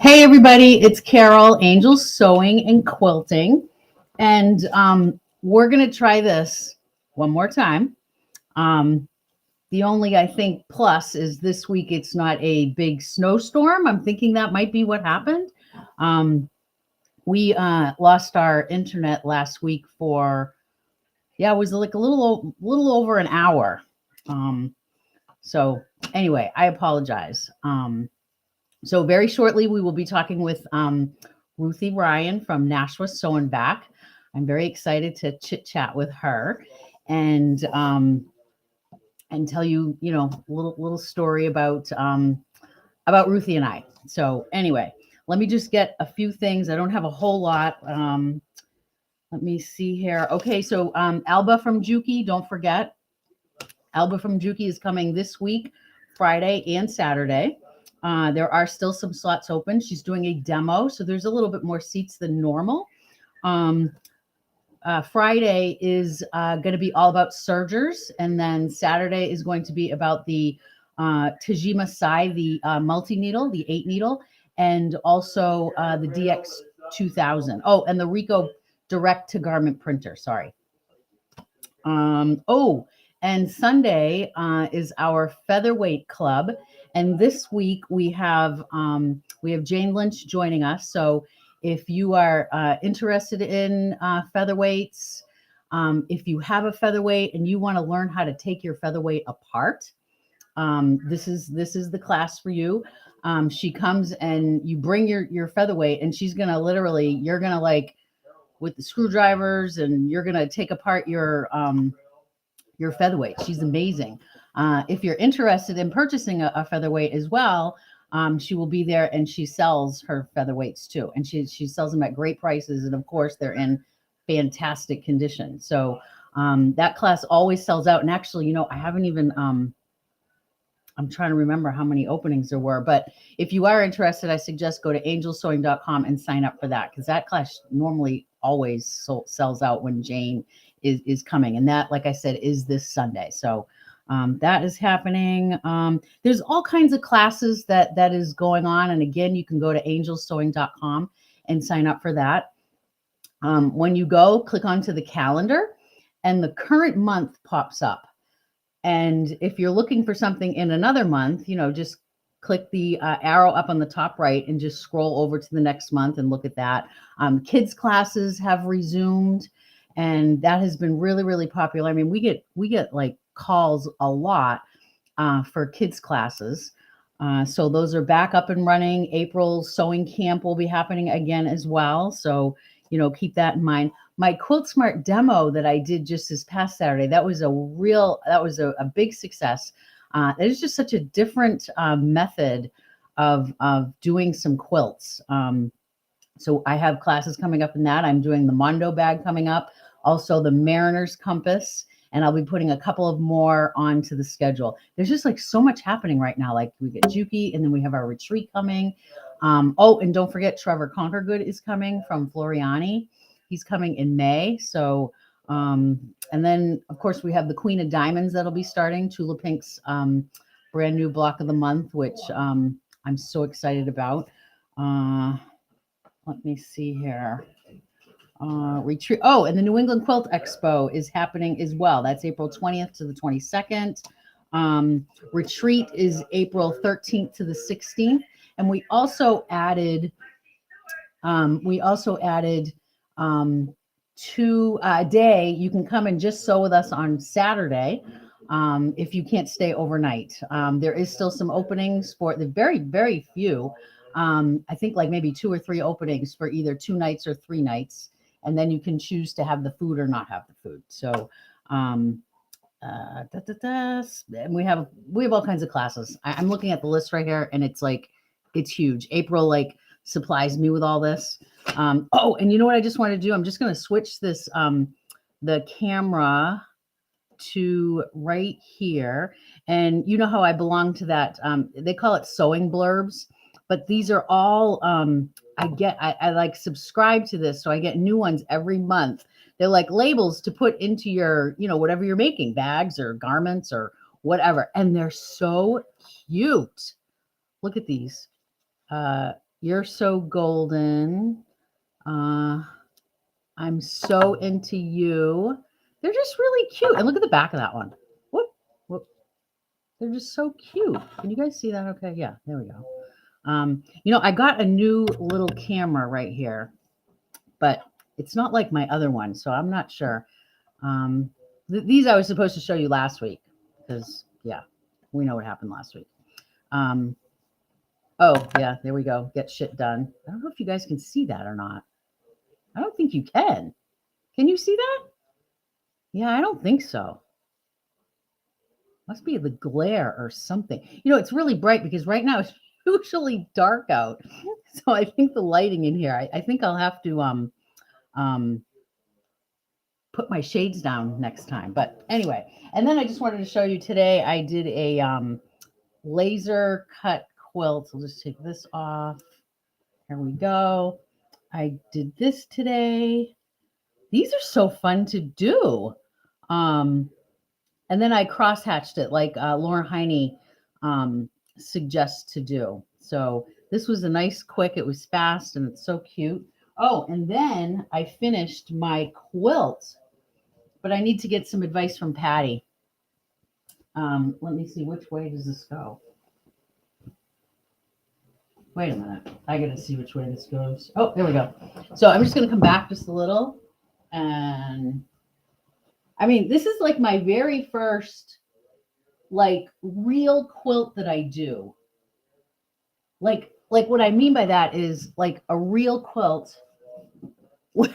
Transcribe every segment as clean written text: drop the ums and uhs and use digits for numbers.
Hey everybody, it's Carol, Angels Sewing and Quilting, and we're gonna try this one more time. Um, the only I think plus is this week it's not a big snowstorm. I'm thinking that might be what happened. We lost our internet last week for it was like a little over an hour. So anyway, I apologize. So very shortly, we will be talking with Ruthie Ryan from Nashua Sew and Back. I'm very excited to chit chat with her and tell you, little story about Ruthie and I. So anyway, let me just get a few things. I don't have a whole lot. Let me see here. Okay, so Alba from Juki, don't forget. Alba from Juki is coming this week, Friday and Saturday. There are still some slots open. She's doing a demo, so there's a little bit more seats than normal. Friday is going to be all about sergers, and then Saturday is going to be about the Tajima Sai, the multi-needle, the 8 needle, and also the DX 2000. Oh, and the Rico direct to garment printer. Sorry. And Sunday is our featherweight club, and this week we have Jane Lynch joining us. So if you are interested in featherweights, if you have a featherweight and you want to learn how to take your featherweight apart, this is the class for you. She comes and you bring your featherweight, and she's gonna you're gonna like with the screwdrivers, and you're gonna take apart your featherweight. She's amazing. If you're interested in purchasing a featherweight as well, she will be there, and she sells her featherweights too. And she sells them at great prices. And of course, they're in fantastic condition. So that class always sells out. And actually, I haven't even, I'm trying to remember how many openings there were. But if you are interested, I suggest go to angelsewing.com and sign up for that, because that class normally always sells out when Jane is coming. And that, like I said, is this Sunday. So that is happening. There's all kinds of classes that is going on. And again, you can go to angelsewing.com and sign up for that. When you go, click onto the calendar, and the current month pops up. And if you're looking for something in another month, just click the arrow up on the top right and just scroll over to the next month and look at that. Kids classes have resumed, and that has been really, really popular. I mean, we get like calls a lot for kids classes. So those are back up and running. April sewing camp will be happening again as well. So, keep that in mind. My Quilt Smart demo that I did just this past Saturday, that was a big success. It is just such a different method of doing some quilts. So I have classes coming up in that. I'm doing the Mondo bag coming up, also the Mariner's Compass, and I'll be putting a couple of more onto the schedule. There's just like so much happening right now. Like we get Juki, and then we have our retreat coming. And don't forget Trevor Conquergood is coming from Floriani. He's coming in May. So, and then of course we have the Queen of Diamonds that'll be starting, Tula Pink's brand new block of the month, which I'm so excited about. Let me see here. Retreat. Oh, and the New England Quilt Expo is happening as well. That's April 20th to the 22nd. Retreat is April 13th to the 16th. And we also added to a day you can come and just sew with us on Saturday. If you can't stay overnight, there is still some openings for the very, very few. I think like maybe 2 or 3 openings for either 2 nights or 3 nights. And then you can choose to have the food or not have the food. So, and we have all kinds of classes. I'm looking at the list right here, and it's huge. April supplies me with all this. And you know what I just want to do? I'm just going to switch this the camera to right here, and you know how I belong to that. They call it sewing blurbs, but these are all I like subscribe to this, so I get new ones every month. They're like labels to put into your, whatever you're making, bags or garments or whatever. And they're so cute. Look at these. You're so golden. Uh, I'm so into you. They're just really cute. And look at the back of that one. Whoop, whoop. They're just so cute. Can you guys see that? Okay, yeah, there we go. I got a new little camera right here, but it's not like my other one, so I'm not sure. These I was supposed to show you last week because, yeah, we know what happened last week. Oh, yeah, there we go. Get shit done. I don't know if you guys can see that or not. I don't think you can. Can you see that? Yeah, I don't think so. Must be the glare or something. It's really bright because right now it's usually dark out. So I think the lighting in here, I think I'll have to put my shades down next time. But anyway, and then I just wanted to show you today I did a laser cut quilt. I'll just take this off. Here we go. I did this today. These are so fun to do. And then I cross-hatched it like Laura Heine suggests to do. So this was a nice, quick. It was fast, and it's so cute. Oh, and then I finished my quilt, but I need to get some advice from Patty. Let me see, which way does this go? Wait a minute. I got to see which way this goes. Oh, there we go. So I'm just going to come back just a little. And I mean, this is like my very first like real quilt that I do. Like what I mean by that is like a real quilt with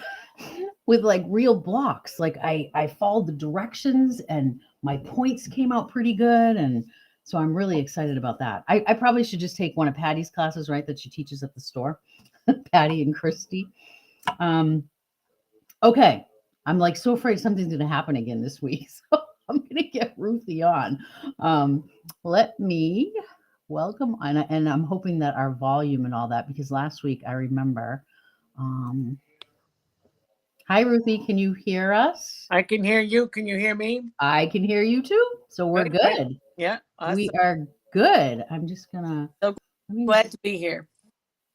like real blocks. Like I followed the directions and my points came out pretty good. And so I'm really excited about that. I probably should just take one of Patty's classes, right, that she teaches at the store. Patty and Christy. Okay. I'm like so afraid something's going to happen again this week. So I'm going to get Ruthie on. Let me welcome. And I'm hoping that our volume and all that, because last week I remember. Hi, Ruthie. Can you hear us? I can hear you. Can you hear me? I can hear you too. So we're good. Yeah. Awesome. We are good. I'm just going to. So glad to be here.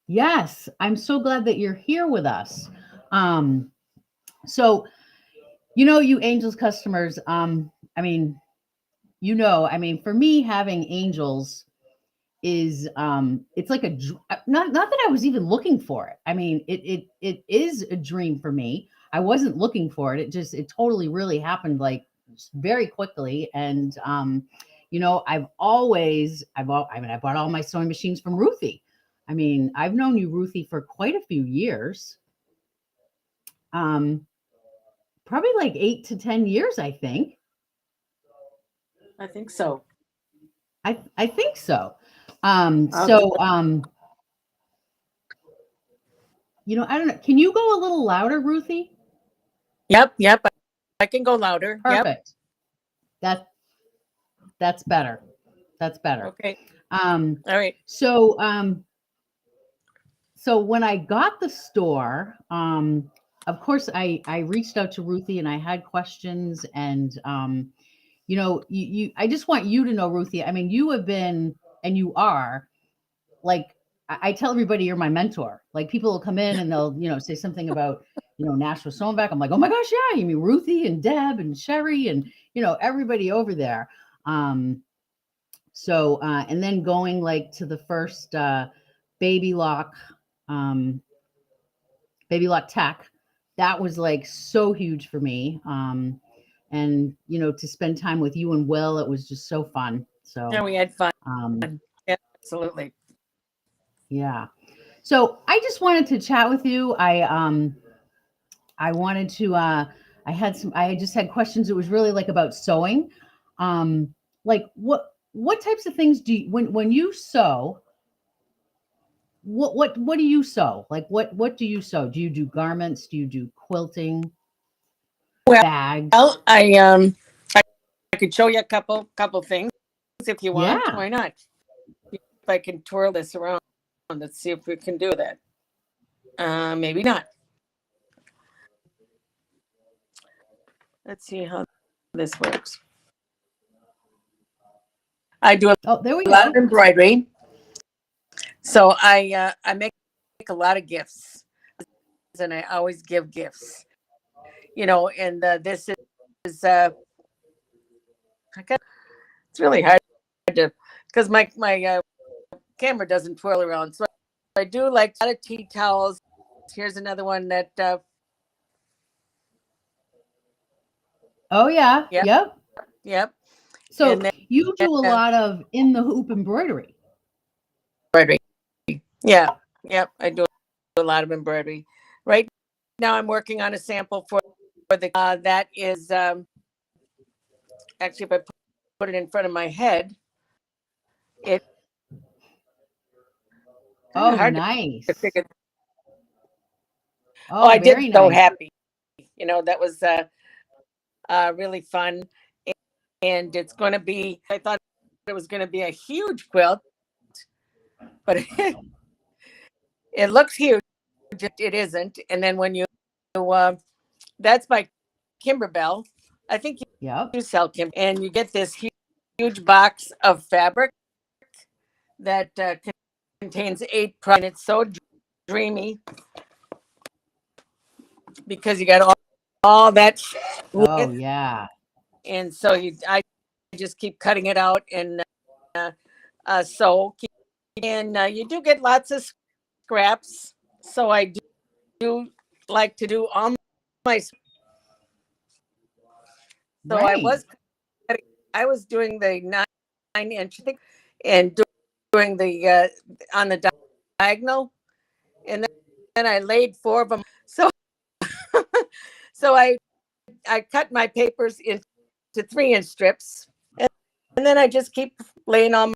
Yes. I'm so glad that you're here with us. So, you Angels customers, I mean, for me, having Angels is it's like not that I was even looking for it. I mean, it is a dream for me. I wasn't looking for it. It totally really happened like very quickly. And I bought all my sewing machines from Ruthie. I mean, I've known you, Ruthie, for quite a few years. Probably like 8 to 10 years, I think. I think so. I think so. I don't know. Can you go a little louder, Ruthie? Yep. I can go louder. Perfect. Yep. That's better. Okay. All right. So when I got the store, of course I reached out to Ruthie and I had questions, and I just want you to know, Ruthie, I mean, you have been, and you are, like, I tell everybody you're my mentor. Like, people will come in and they'll, say something about, Nashua Sewing Back. I'm like, oh my gosh, yeah, you mean Ruthie and Deb and Sherry and, everybody over there. And then going like to the first Baby Lock Tech, that was like so huge for me. And to spend time with you and Will, it was just so fun. So yeah, we had fun. Yeah, absolutely. Yeah. So I just wanted to chat with you. I wanted to I just had questions. It was really like about sewing. Like what types of things do you, when you sew, what do you sew? Like what do you sew? Do you do garments? Do you do quilting? Bags? Well, I could show you a couple things if you want. Yeah. Why not? If I can twirl this around, let's see if we can do that. Maybe not. Let's see how this works. I do there we a lot go. of embroidery. So I make make a lot of gifts, and I always give gifts, and this is it's really hard to, because my camera doesn't twirl around. So I do like a lot of tea towels. Here's another one that Oh yeah. yep, Yep. yep. So And then you do a lot of in the hoop embroidery. embroidery. Yeah, yep. I do a lot of embroidery. Right now I'm working on a sample for the that is actually, if I put it in front of my head, it kind of Oh, hard nice. to figure. Oh, Oh, I did very so nice. happy. That was really fun. And it's going to be, I thought it was going to be a huge quilt, but it looks huge. It isn't. And then when that's by Kimberbell. I think Yep. you sell Kimber, and you get this huge box of fabric that contains 8 products. And it's so dreamy because you got all that. Oh yeah. And so I just keep cutting it out and sew. And you do get lots of scraps. So I do like to do all my. So Right. I was doing the 9-inch, I think, and doing the on the diagonal, and then I laid 4 of them. So so I cut my papers into 3-inch strips, and then I just keep laying all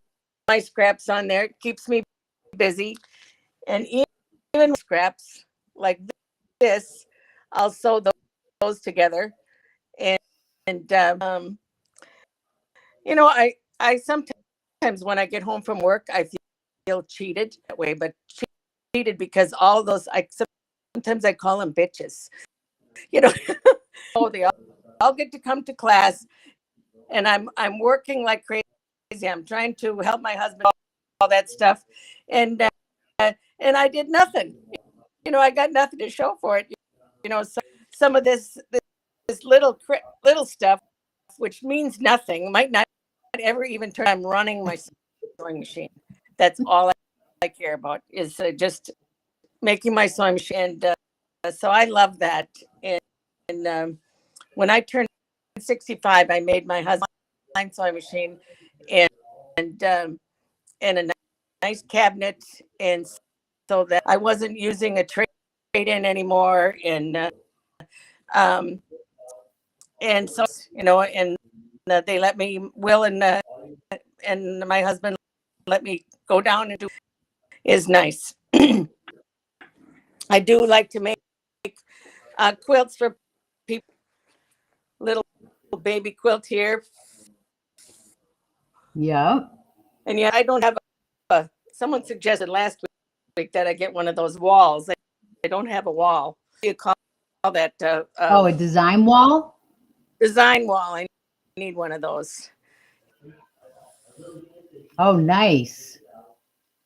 my scraps on there. It keeps me busy, and even scraps like this, I'll sew those together, and I sometimes when I get home from work, I feel cheated that way, but cheated because all those sometimes I call them bitches, you know. Oh, they all get to come to class, and I'm working like crazy. I'm trying to help my husband, all that stuff, and I did nothing. I got nothing to show for it. Some of this little stuff, which means nothing, might not ever even turn. I'm running my sewing machine. That's all I care about is just making my sewing machine. And so I love that. And when I turned 65, I made my husband a sewing machine and a nice cabinet, and so that I wasn't using a trade-in anymore. Um, and so and they let me, Will and my husband let me go down and do, is nice. I do like to make quilts for people, little baby quilt here. Yep. And yeah, I don't have someone suggested last week that I get one of those walls. I don't have a wall. What do you call that? Oh, a design wall? Design wall. I need one of those. Oh, nice.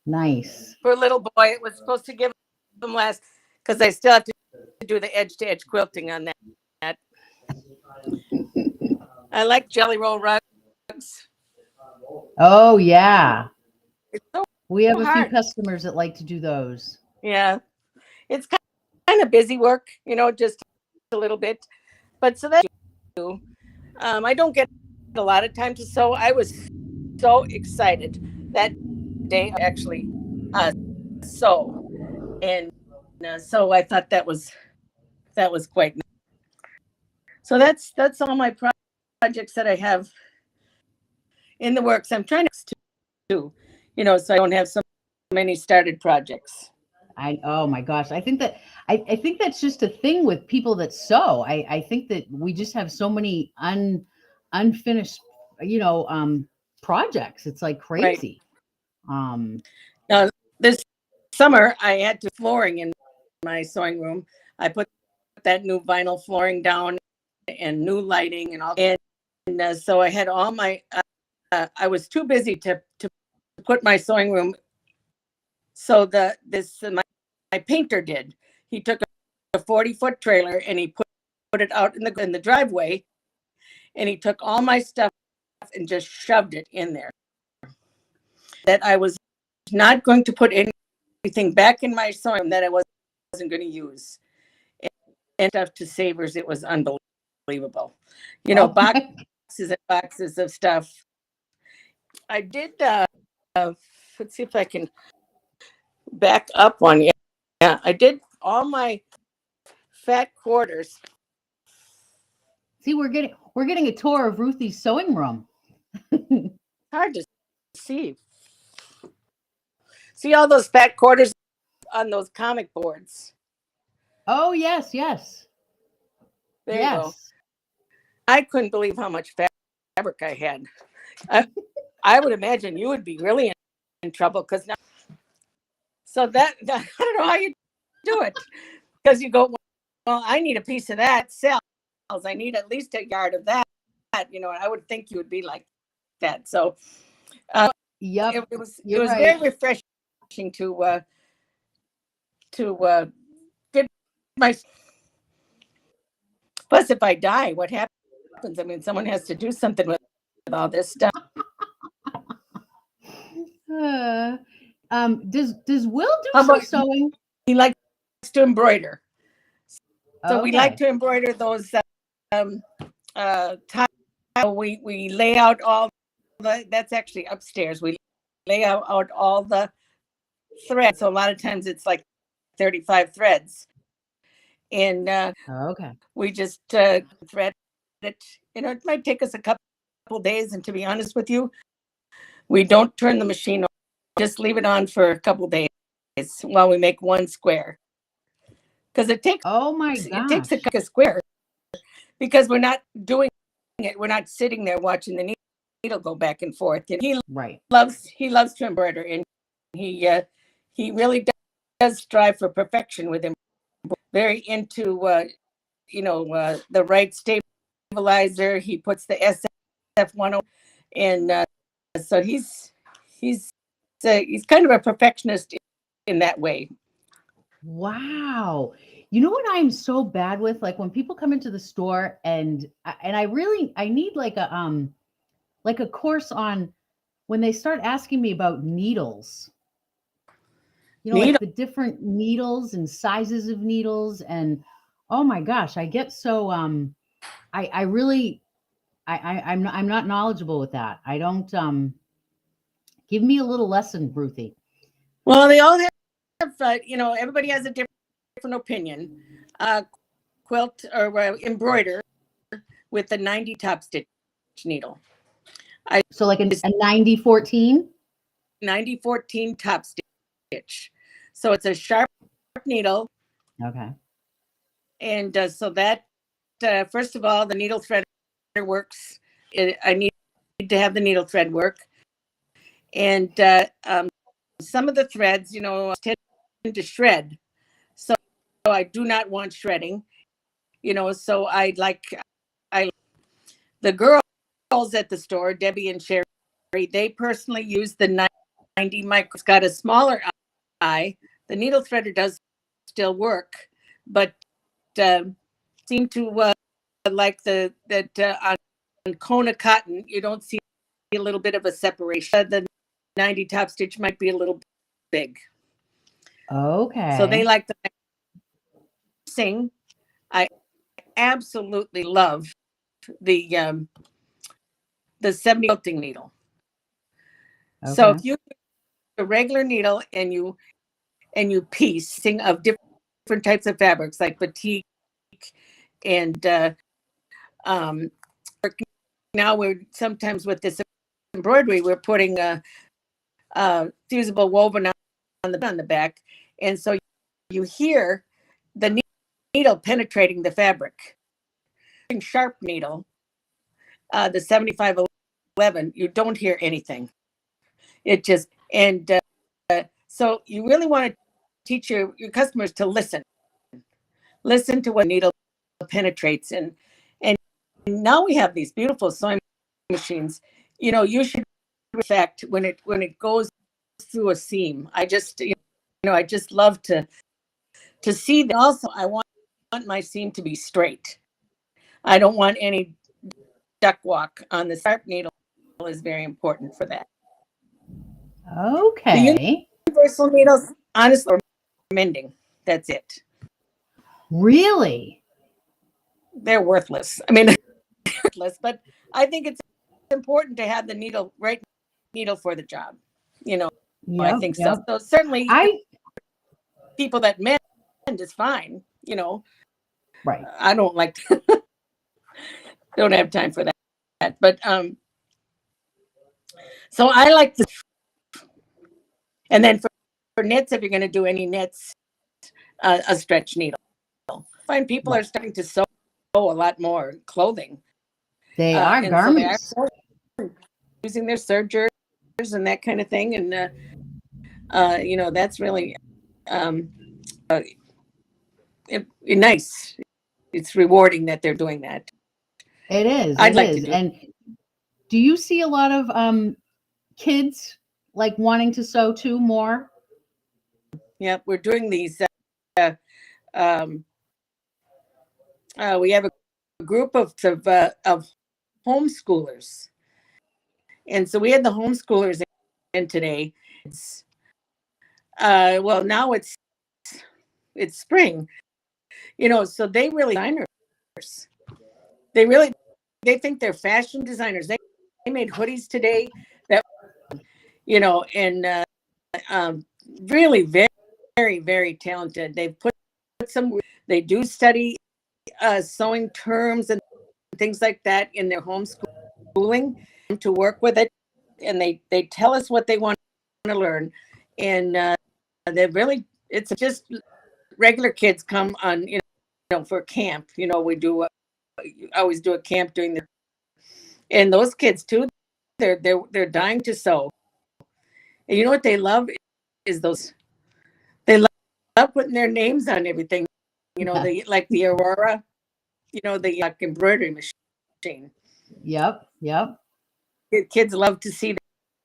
Nice. For a little boy, it was supposed to give them last, because I still have to do the edge to edge quilting on that. I like jelly roll rugs. Oh yeah. It's so We have a few hard. customers that like to do those. Yeah, it's kind of busy work, just a little bit. But so that's I don't get a lot of time to sew. I was so excited that day actually sew, and so I thought that was quite nice. So that's all my projects that I have in the works. I'm trying to do, so I don't have so many started projects. Oh my gosh. I think that's just a thing with people that sew. I think that we just have so many unfinished, projects. It's like Right. crazy. Now this summer I had to flooring in my sewing room. I put that new vinyl flooring down and new lighting and all. And so I had all my. I was too busy to put my sewing room. So my painter did. He took a 40-foot trailer and he put it out in the driveway, and he took all my stuff and just shoved it in there. That I was not going to put anything back in my sewing room that I wasn't going to use. And stuff to Savers, it was unbelievable. You know, boxes and boxes of stuff. I did, let's see if I can back up one. Yeah, I did all my fat quarters. See, we're getting a tour of Ruthie's sewing room. Hard to see. See all those fat quarters on those comic boards? Oh, yes, yes. There you go. I couldn't believe how much fabric I had. I would imagine you would be really in trouble because now. So that I don't know how you do it, because you go, well, I need a piece of that sells. I need at least a yard of that. You know, I would think you would be like that. So, yep, it was right. very refreshing to get my. Plus, if I die, what happens? I mean, someone has to do something with all this stuff. Does Will do some sewing? He likes to embroider. So we like to embroider those tiles. We lay out all that's actually upstairs. We lay out all the threads. So a lot of times it's like 35 threads. And we just thread it. You know, it might take us a couple days. And to be honest with you, we don't turn the machine on. Just leave it on for a couple days while we make one square. Because it takes it takes a square, because we're not doing it. We're not sitting there watching the needle go back and forth. And he loves to embroider, and he really does strive for perfection with him. Very into the right stabilizer. He puts the SF10, and so he's kind of a perfectionist in that way. Wow. You know what I'm so bad with? Like when people come into the store and I need like a course on when they start asking me about needles. You know, like the different needles and sizes of needles, and oh my gosh, I get so I'm not knowledgeable with that. I don't give me a little lesson, Ruthie. Well, they all have everybody has a different opinion. Quilt or embroider with the 90 top stitch needle. So like a 90-14? 90-14 top stitch. So it's a sharp needle. Okay. And so that, first of all, the needle thread works. I need to have the needle thread work. And some of the threads, tend to shred. So I do not want shredding, so the girls at the store, Debbie and Sherry, they personally use the 90 micro. It's got a smaller eye. The needle threader does still work, but seem to like that on Kona cotton, you don't see a little bit of a separation. The 90 top stitch might be a little big. Okay. So they like the sing. I absolutely love the 70 quilting needle. Okay. So if you use a regular needle and you piecing of different types of fabrics like batik and now we're sometimes with this embroidery we're putting a fusible woven on the back, and so you hear the needle penetrating the fabric. Sharp needle, the 7511, you don't hear anything. It just so you really want to teach your customers to listen to what needle penetrates, and now we have these beautiful sewing machines. You should effect when it goes through a seam. I just love to to see that. Also, I want my seam to be straight. I don't want any duck walk on the sharp needle. Is very important for that. Okay. The universal needles, honestly, are mending. That's it. Really? They're worthless. I mean, worthless, but I think it's important to have the right needle for the job. I Yep. think so. Yep. So certainly I people that mend is fine. right. I don't like to, don't have time for that. But so I like the, and then for knits, if you're going to do any knits, a stretch needle. I find people are starting to sew a lot more clothing. They are and garments. So they are using their sergers and that kind of thing. And, that's really nice. It's rewarding that they're doing that. It is. I'd It like is. to do. And do you see a lot of kids like wanting to sew too more? Yeah, we're doing these. We have a group of homeschoolers, and so we had the homeschoolers in today. Well, now it's spring, so they really designers. They think they're fashion designers. They made hoodies today that and really very, very, very talented. They put some. They do study sewing terms and things like that in their homeschooling to work with it, and they tell us what they want to learn, and they really, it's just regular kids come on for camp. We do always do a camp during the, and those kids too, they're dying to sew. And you know what they love is those, they love putting their names on everything. The like the Aurora, the embroidery machine. Yep. Yep. Kids love to see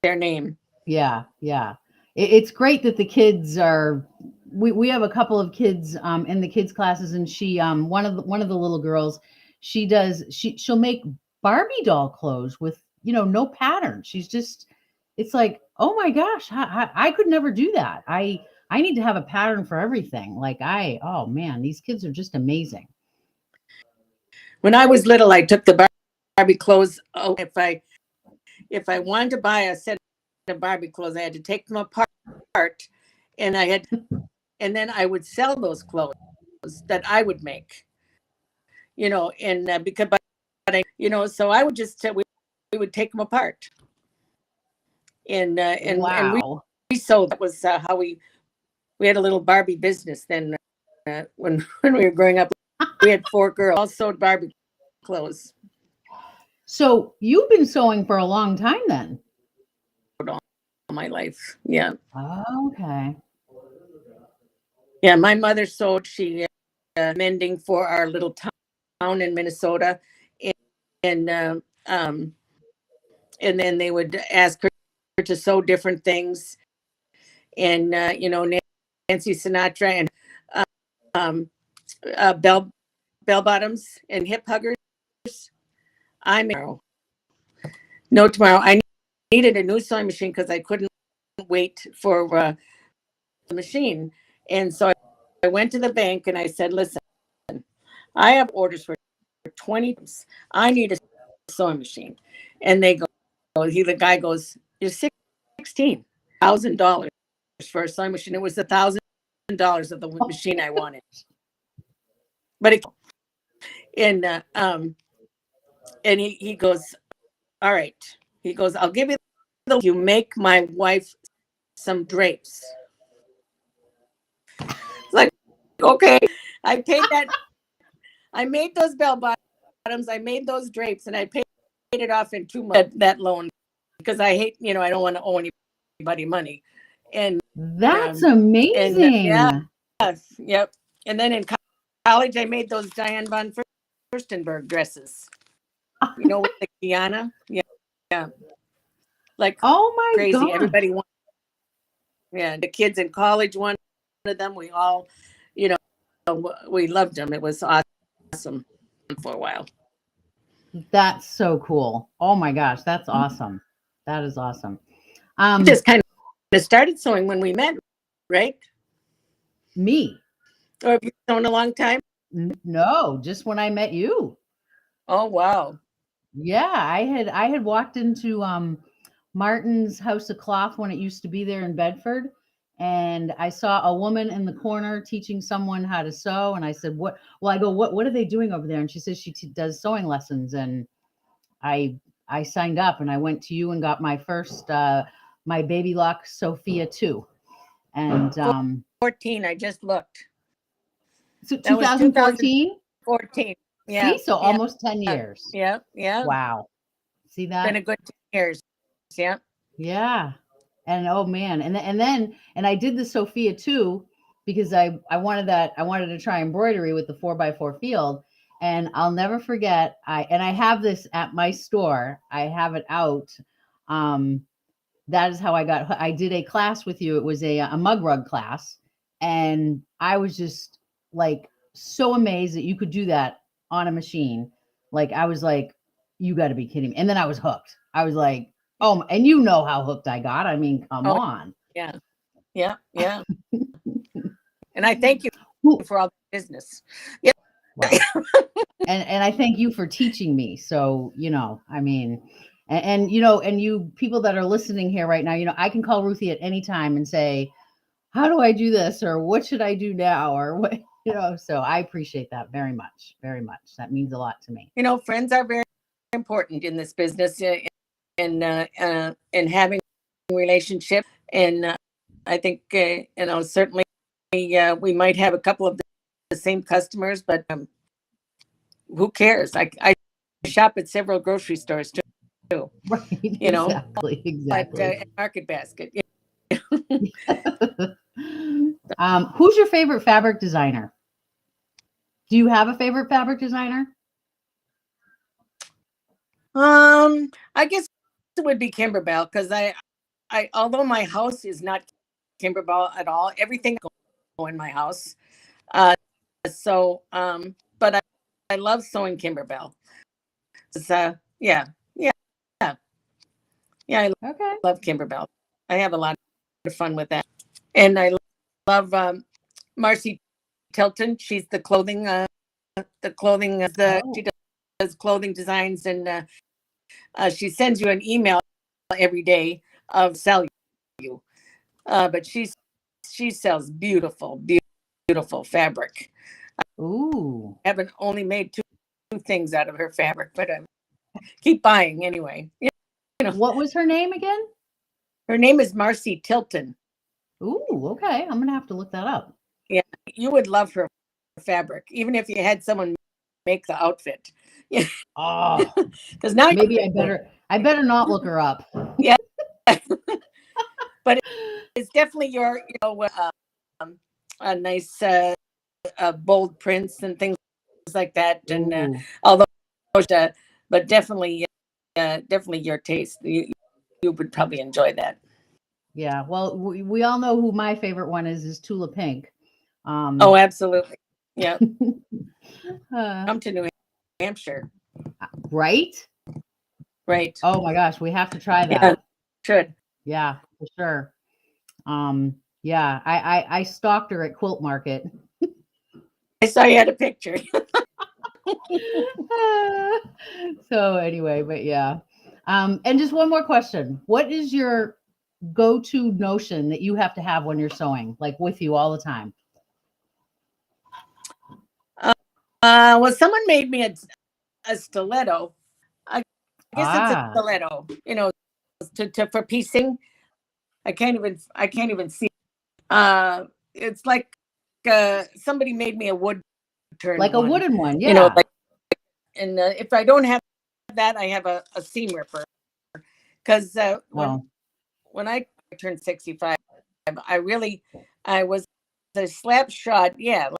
their name. Yeah. Yeah. It's great that the kids are. We have a couple of kids in the kids classes, and she one of the little girls, she'll make Barbie doll clothes with no pattern. She's just, it's like, oh my gosh, I could never do that. I need to have a pattern for everything. Oh man, these kids are just amazing. When I was little, I took the Barbie clothes. Oh, if I wanted to buy a set of Barbie clothes, I had to take them apart, and and then I would sell those clothes that I would make. And because, but so I would just we would take them apart, and Wow. we sold. That was how we had a little Barbie business then. When we were growing up, we had 4 girls all sewed Barbie clothes. So you've been sewing for a long time then? All my life, yeah. Okay. Yeah, my mother sewed. She mending for our little town in Minnesota, and then they would ask her to sew different things, and Nancy Sinatra and bell bottoms and hip huggers. Tomorrow. I needed a new sewing machine because I couldn't wait for the machine, and so I went to the bank and I said, "Listen, I have orders for 20. I need a sewing machine," and they go. The guy goes, "You're $16,000 for a sewing machine." It was $1,000 of the machine I wanted, but and he goes, "All right." He goes, "I'll give you you make my wife some drapes." It's like, okay, I paid that. I made those bell bottoms. I made those drapes, and I paid it off in 2 months. That loan, because I hate, I don't want to owe anybody money. And that's amazing. And yep. And then in college, I made those Diane von Furstenberg dresses. With the Kiana. Yeah. Like, oh my crazy. God. Everybody wanted. Yeah, the kids in college wanted them. We all, we loved them. It was awesome for a while. That's so cool. Oh my gosh, that's awesome. That is awesome. We just kind of started sewing when we met, right? Me? Or have you sewn a long time? No, just when I met you. Oh wow. Yeah, I had walked into Martin's House of Cloth when it used to be there in Bedford, and I saw a woman in the corner teaching someone how to sew, and I said, "What?" Well, I go, "What are they doing over there?" And she says she does sewing lessons, and I I signed up and I went to you and got my first my baby lock Sophia 2. And 14. I just looked. so That was 2014. 2014. Yeah. See, so Yeah. almost 10 years. Yeah. Yeah. Wow. See that? Been a good 10 years. Yeah. Yeah. And oh man, and I did the Sophia 2 because I wanted to try embroidery with the 4x4 field. And I'll never forget, I have this at my store. I have it out. That is how I did a class with you. It was a mug rug class, and I was just like so amazed that you could do that on a machine. Like I was like, you got to be kidding me. And then I was hooked. I was like, oh, and you know how hooked I got. I mean, come on. Yeah. Yeah. Yeah. And I thank you for all the business. Yeah. Wow. and I thank you for teaching me. So, I mean, and you people that are listening here right now, I can call Ruthie at any time and say, how do I do this? Or what should I do now? Or what, so I appreciate that very much. Very much. That means a lot to me. Friends are very important in this business and having a relationship. And I think, certainly we might have a couple of the same customers, but who cares? I shop at several grocery stores too. Right. Exactly. But Market Basket. Who's your favorite fabric designer? Do you have a favorite fabric designer? I guess it would be Kimberbell because I although my house is not Kimberbell at all, everything goes in my house. But I love sewing Kimberbell. So yeah. I love Kimberbell. I have a lot of fun with that, and I love Marcy Tilton. She's she does clothing designs, and she sends you an email every day of sell you. But she sells beautiful fabric. Ooh. I haven't only made two things out of her fabric, but I keep buying anyway. What was her name again? Her name is Marcy Tilton. Ooh, okay. I'm gonna have to look that up. Yeah, you would love her fabric, even if you had someone make the outfit. Oh, because now maybe I better not look her up. Yeah, but it's definitely your a nice bold prints and things like that, and although but definitely your taste. You would probably enjoy that. Yeah, well, we all know who my favorite one is Tula Pink. Oh, absolutely. Yeah. Come to New Hampshire. Right? Right. Oh my gosh, we have to try that. Yeah, should. Yeah, for sure. Yeah, I stalked her at Quilt Market. I saw you had a picture. So anyway, but yeah. And just one more question. What is your go-to notion that you have to have when you're sewing, like with you all the time? Well, someone made me a stiletto. I guess it's a stiletto, for piecing. I can't even see. It's like somebody made me a wood turn, like a wooden one, yeah. And if I don't have that, I have a seam ripper. Because when I turned 65, I was a slap shot, yeah,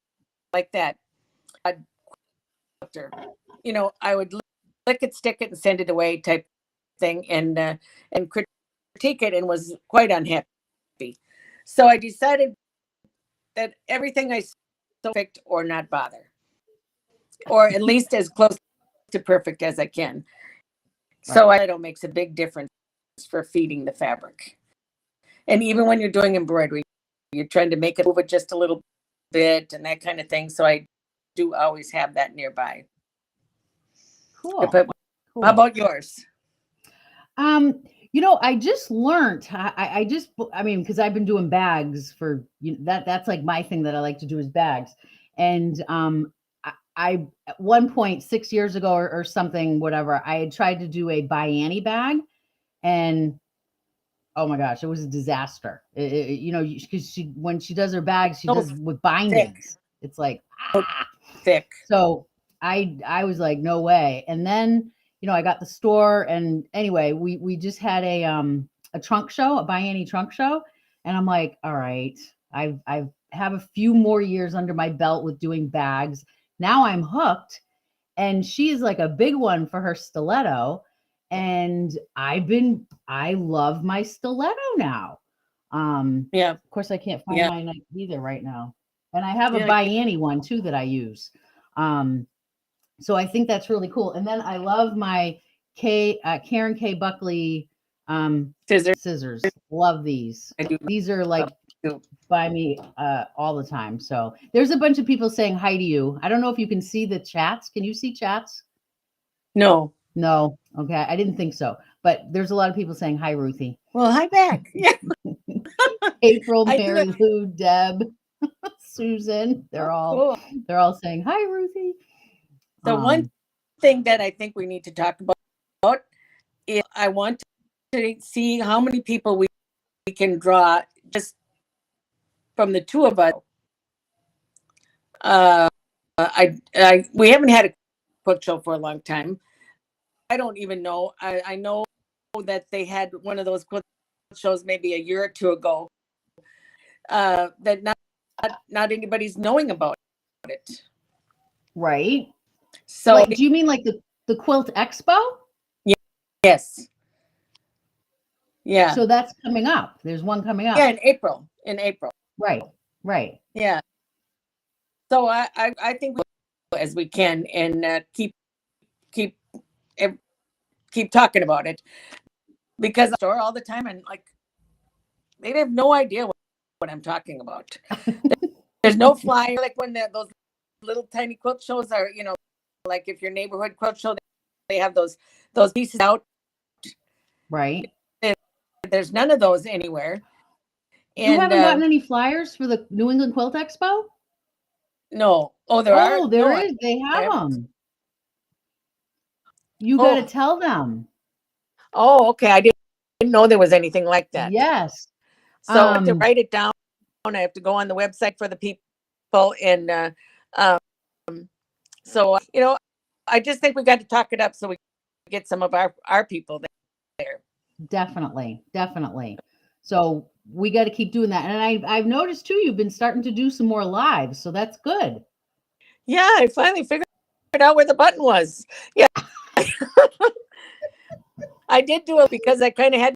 like that. I would lick it, stick it, and send it away type thing, and critique it, and was quite unhappy. So I decided that everything I perfect or not bother, or at least as close to perfect as I can. So I know it makes a big difference for feeding the fabric. And even when you're doing embroidery, you're trying to make it move it just a little bit and that kind of thing. So I do always have that nearby. Cool. But Cool. how about yours? I just learned. I mean, because I've been doing bags for that's like my thing that I like to do is bags. And I at one point 6 years ago or something, whatever, I had tried to do a Biani bag, and oh my gosh, it was a disaster. Because when she does her bags, she does with bindings. It's like thick. So I was like, no way. And then I got the store, and anyway, we just had a trunk show, a Biani trunk show, and I'm like, all right, I've have a few more years under my belt with doing bags. Now I'm hooked, and she's like a big one for her stiletto, and I love my stiletto now. Yeah. Of course, I can't find my knife either right now, and I have a Biani one too that I use. So I think that's really cool. And then I love my Karen K. Buckley scissors. Love these. These are like by me all the time. So there's a bunch of people saying hi to you. I don't know if you can see the chats. Can you see chats? No. Okay. I didn't think so. But there's a lot of people saying hi, Ruthie. Well, hi back. Yeah. April, Mary Lou, Deb, Susan. They're all saying hi, Ruthie. The one thing that I think we need to talk about is I want to see how many people we can draw just from the two of us. We haven't had a quilt show for a long time. I don't even know. I know that they had one of those quilt shows maybe a year or two ago. That not anybody's knowing about it. Right. So like, do you mean like the Quilt Expo? Yes. Yeah. So that's coming up. There's one coming up. Yeah, in April. Right. Yeah. So I think as we can and keep talking about it, because I store all the time and like they have no idea what I'm talking about. There's no flyer like when those little tiny quilt shows are, like if your neighborhood quilt show, they have those pieces out. Right. There's none of those anywhere. You haven't gotten any flyers for the New England Quilt Expo? No. Oh, there are. There is. They have them. You got to tell them. Oh, okay. I didn't know there was anything like that. Yes. So I have to write it down. I have to go on the website for the people. And so, I just think we got to talk it up so we get some of our people there. Definitely. So we got to keep doing that. And I've noticed too, you've been starting to do some more lives. So that's good. Yeah. I finally figured out where the button was. Yeah. I did do it because I kind of had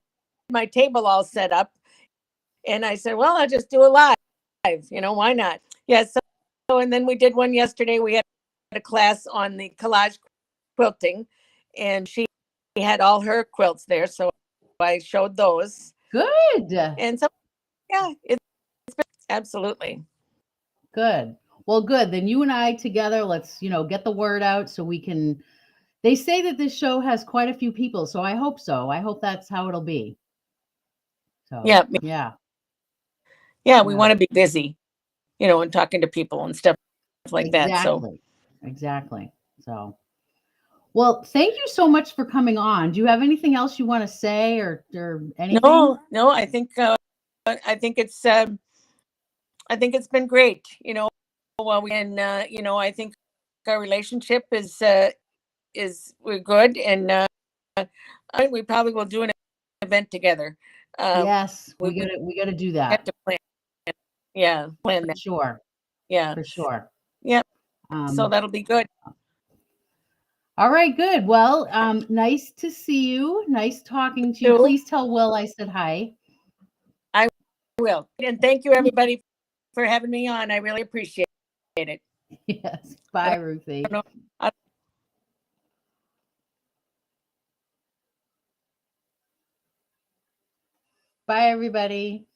my table all set up. And I said, well, I'll just do a live. Why not? Yeah. So, and then we did one yesterday. We had a class on the collage quilting, and she had all her quilts there. So I showed those. Good. And so, yeah, it's absolutely good. Well, good. Then you and I together, let's, get the word out so we can. They say that this show has quite a few people, so I hope so. I hope that's how it'll be. So, yeah. We want to be busy, and talking to people and stuff like that. So exactly. So, well, thank you so much for coming on. Do you have anything else you want to say or anything? No. I think it's been great. I think our relationship is we're good, and we probably will do an event together. Yes, we gotta do that. Have to plan. Yeah, plan that. Sure. Yeah, for sure. Yeah. So that'll be good. All right, good. Well, nice to see you. Nice talking to you. Please tell Will I said hi. I will. And thank you everybody for having me on. I really appreciate it. it. Yes. I Bye, don't Ruthie. know. I Bye, everybody.